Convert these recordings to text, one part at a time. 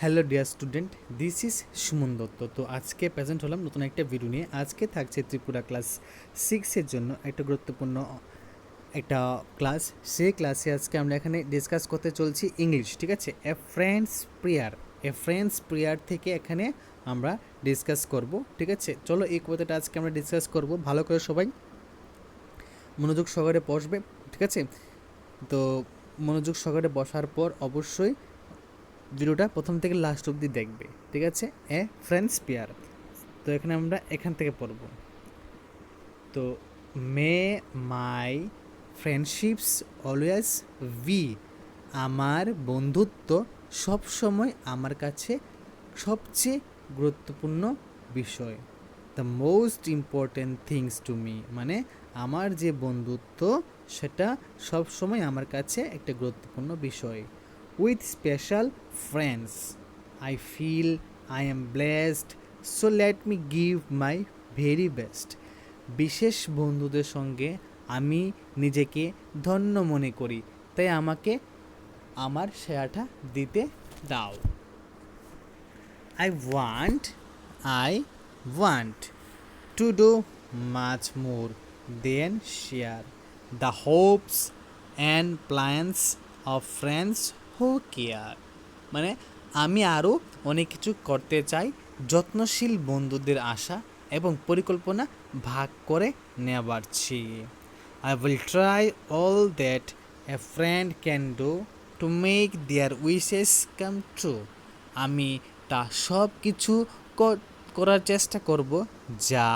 Hello dear student, this is Suman Dutta. তো আজকে present হলাম নতুন একটা ভিডিও নিয়ে। আজকে থাকছে ত্রিপুরা ক্লাস 6-এর জন্য একটা গুরুত্বপূর্ণ একটা ক্লাস। সেই ক্লাসে আজকে আমরা এখানে ডিসকাস করতে চলছি ইংলিশ, ঠিক আছে? এ ফ্রেন্ডস প্রেয়ার থেকে এখানে আমরা ডিসকাস করব, ঠিক আছে? চলো এই কবিতাটা আজকে আমরা ডিসকাস করব। ভালো করে সবাই মনোযোগ সহকারে বসবে, ঠিক আছে? তো মনোযোগ সহকারে বসার পর অবশ্যই ভিডিওটা প্রথম থেকে লাস্ট অবধি দেখবে, ঠিক আছে? এ ফ্রেন্ডস পেয়ার। তো এখানে আমরা এখান থেকে পড়ব। তো মে মাই ফ্রেন্ডশিপস অলওয়েজ বি, আমার বন্ধুত্ব সবসময় আমার কাছে সবচেয়ে গুরুত্বপূর্ণ বিষয়। The most important things to me, মানে আমার যে বন্ধুত্ব সেটা সবসময় আমার কাছে একটা গুরুত্বপূর্ণ বিষয়। With special friends I feel I am blessed, so let me give my very best. বিশেষ বন্ধুদের সঙ্গে আমি নিজেকে ধন্য মনে করি, তাই আমাকে আমার সেরাটা দিতে দাও। I want to do much more than share the hopes and plans of friends who care, মানে আমি আরও অনেক কিছু করতে চাই যত্নশীল বন্ধুদের আশা এবং পরিকল্পনা ভাগ করে নেবার চেয়ে। I will try all that a friend can do to make their wishes come true. আমি তা সব কিছু করার চেষ্টা করব যা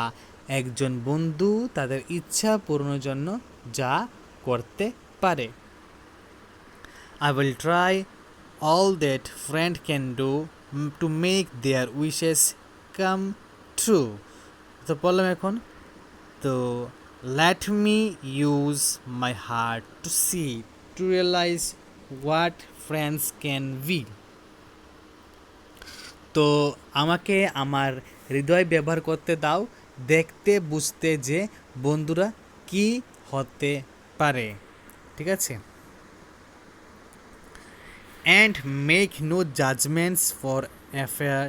একজন বন্ধু তাদের ইচ্ছা পূরণের জন্য যা করতে পারে। I will try all that friend can do to make their wishes come true. তো বললাম এখন, তো let me use my heart to see, to realize what friends can be. তো আমাকে আমার হৃদয় ব্যবহার করতে দাও, দেখতে বুঝতে যে বন্ধুরা কি হতে পারে, ঠিক আছে? And make no judgments for affair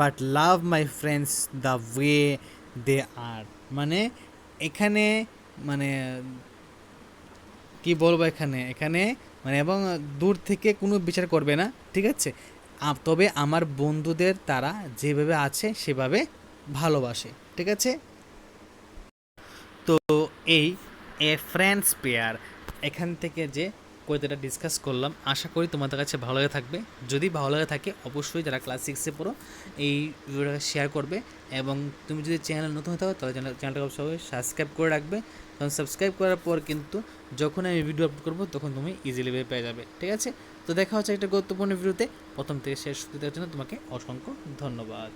but love my friends the way they are, মানে এখানে মানে কি বলবো, এখানে মানে এবং দূর থেকে কোনো বিচার করবে না, ঠিক আছে? তবে আমার বন্ধুদের তারা যেভাবে আছে সেভাবে ভালোবাসে, ঠিক আছে? তো এই এ ফ্রেন্ডস পেয়ার এখান থেকে যে কবিতাটা ডিসকাস করলাম, আশা করি তোমাদের কাছে ভালো লাগে থাকবে। যদি ভালো লাগে থাকে অবশ্যই যারা ক্লাস 6-এ পড়ো এই ভিডিওটাকে শেয়ার করবে, এবং তুমি যদি চ্যানেল নতুন হতে হবে তাহলে চ্যানেলটাকে অবশ্যই সাবস্ক্রাইব করে রাখবে, কারণ সাবস্ক্রাইব করার পর কিন্তু যখন আমি ভিডিও আপলোড করবো তখন তুমি ইজিলি পেয়ে যাবে, ঠিক আছে? তো দেখা হচ্ছে একটা গুরুত্বপূর্ণ ভিডিওতে। প্রথম থেকে শেষ দেখার জন্য তোমাকে অসংখ্য ধন্যবাদ।